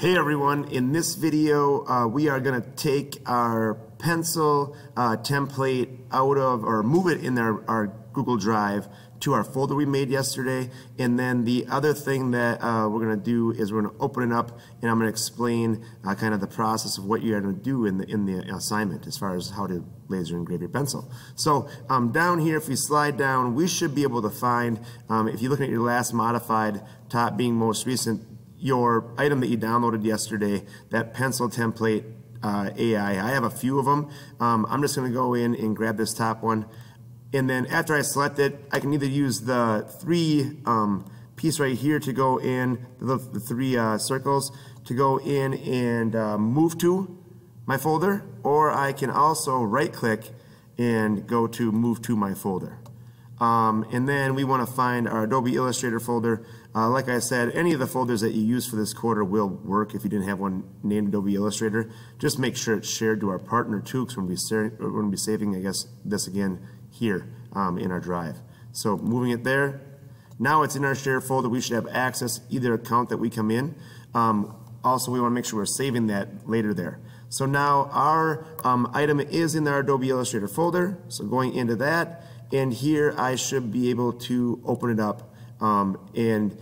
Hey everyone, in this video we are going to take our pencil template out of, or move it in our Google Drive to our folder we made yesterday. And then the other thing that we're going to do is we're going to open it up and I'm going to explain kind of the process of what you're going to do in the assignment as far as how to laser engrave your pencil. So down here, if we slide down, we should be able to find, if you're looking at your last modified, top being most recent, your item that you downloaded yesterday, that pencil template AI. I have a few of them. I'm just going to go in and grab this top one, and then after I select it, I can either use the three piece right here to go in, the three circles to go in and move to my folder, or I can also right click and go to move to my folder. And then we want to find our Adobe Illustrator folder. Like I said, any of the folders that you use for this quarter will work if you didn't have one named Adobe Illustrator. Just make sure it's shared to our partner too, because we're going to be saving, I guess, this again here in our drive. So moving it there. Now it's in our shared folder. We should have access either account that we come in. Also, we want to make sure we're saving that later there. So now our item is in our Adobe Illustrator folder. So going into that, and here I should be able to open it up. And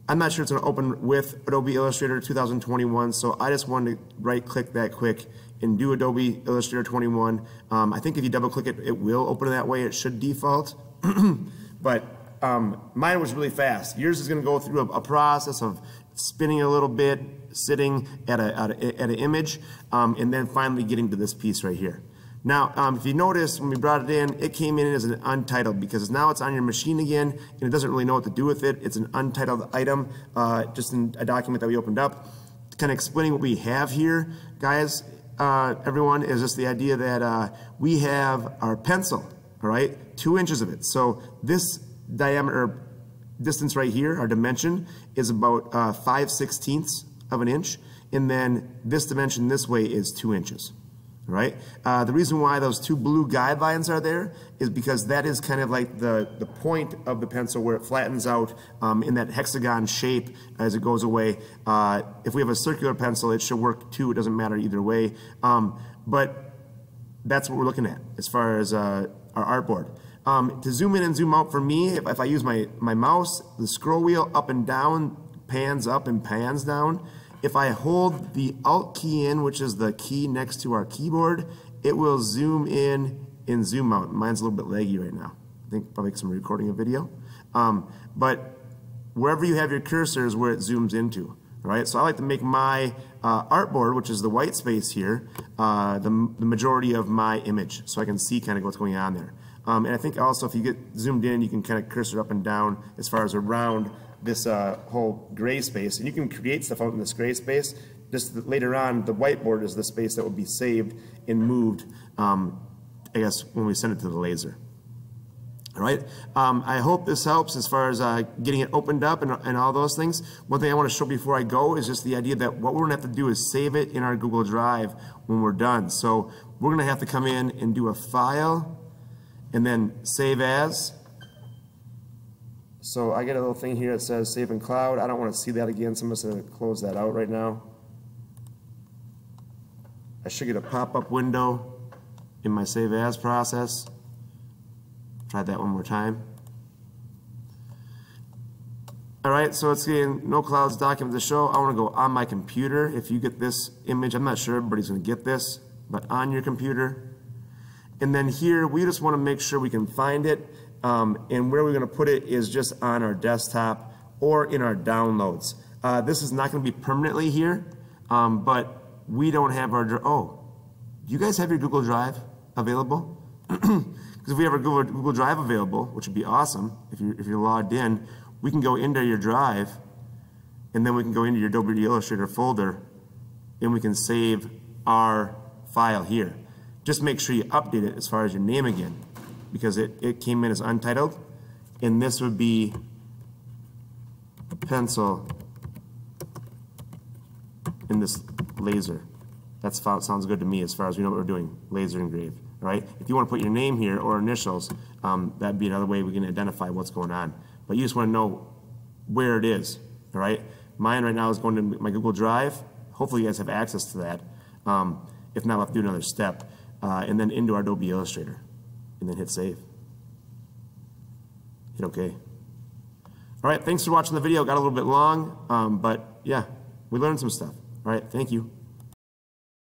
I'm not sure it's going to open with Adobe Illustrator 2021, so I just wanted to right click that quick and do Adobe Illustrator 21. I think if you double click it, it will open it that way. It should default. But mine was really fast. Yours is going to go through a process of spinning a little bit, sitting at an image, and then finally getting to this piece right here. Now, if you notice, when we brought it in, it came in as an untitled because now it's on your machine again, and it doesn't really know what to do with it. It's an untitled item, just in a document that we opened up. Kind of explaining what we have here, guys, everyone, is just the idea that we have our pencil, all right, 2 inches of it. So this diameter, distance right here, our dimension, is about 5/16 of an inch, and then this dimension this way is 2 inches. Right? The reason why those two blue guidelines are there is because that is kind of like the point of the pencil where it flattens out in that hexagon shape as it goes away. If we have a circular pencil, it should work too. It doesn't matter either way. But that's what we're looking at as far as our artboard. To zoom in and zoom out for me, if I use my mouse, the scroll wheel up and down pans up and pans down. If I hold the Alt key in, which is the key next to our keyboard, it will zoom in and zoom out. Mine's a little bit laggy right now. I think probably because I'm recording a video. But wherever you have your cursor is where it zooms into. All right? So I like to make my artboard, which is the white space here, the majority of my image, so I can see kind of what's going on there. And I think also if you get zoomed in, you can kind of cursor up and down as far as around this whole gray space, and you can create stuff out in this gray space. Just later on, the whiteboard is the space that will be saved and moved, I guess, when we send it to the laser. All right. I hope this helps as far as getting it opened up and all those things. One thing I want to show before I go is just the idea that what we're going to have to do is save it in our Google Drive when we're done. So we're going to have to come in and do a file and then save as. So I get a little thing here that says save in cloud. I don't want to see that again, so I'm just going to close that out right now. I should get a pop-up window in my save as process. Try that one more time. Alright, so it's getting no clouds document to show. I want to go on my computer. If you get this image, I'm not sure everybody's going to get this, but on your computer. And then here, we just want to make sure we can find it. And where we're going to put it is just on our desktop or in our downloads. This is not going to be permanently here, but we don't have our, do you guys have your Google Drive available? Because if we have our Google Drive available, which would be awesome if you're logged in, we can go into your drive, and then we can go into your Adobe Illustrator folder, and we can save our file here. Just make sure you update it as far as your name again, because it came in as untitled, and this would be pencil in this laser. That sounds good to me as far as we know what we're doing, laser engrave. Right? If you want to put your name here or initials, that'd be another way we can identify what's going on. But you just want to know where it is. All right? Mine right now is going to my Google Drive. hopefully you guys have access to that. If not, we'll have to do another step. And then into our Adobe Illustrator. And then hit save. Hit OK. All right, thanks for watching the video. Got a little bit long, but yeah, we learned some stuff. All right, thank you.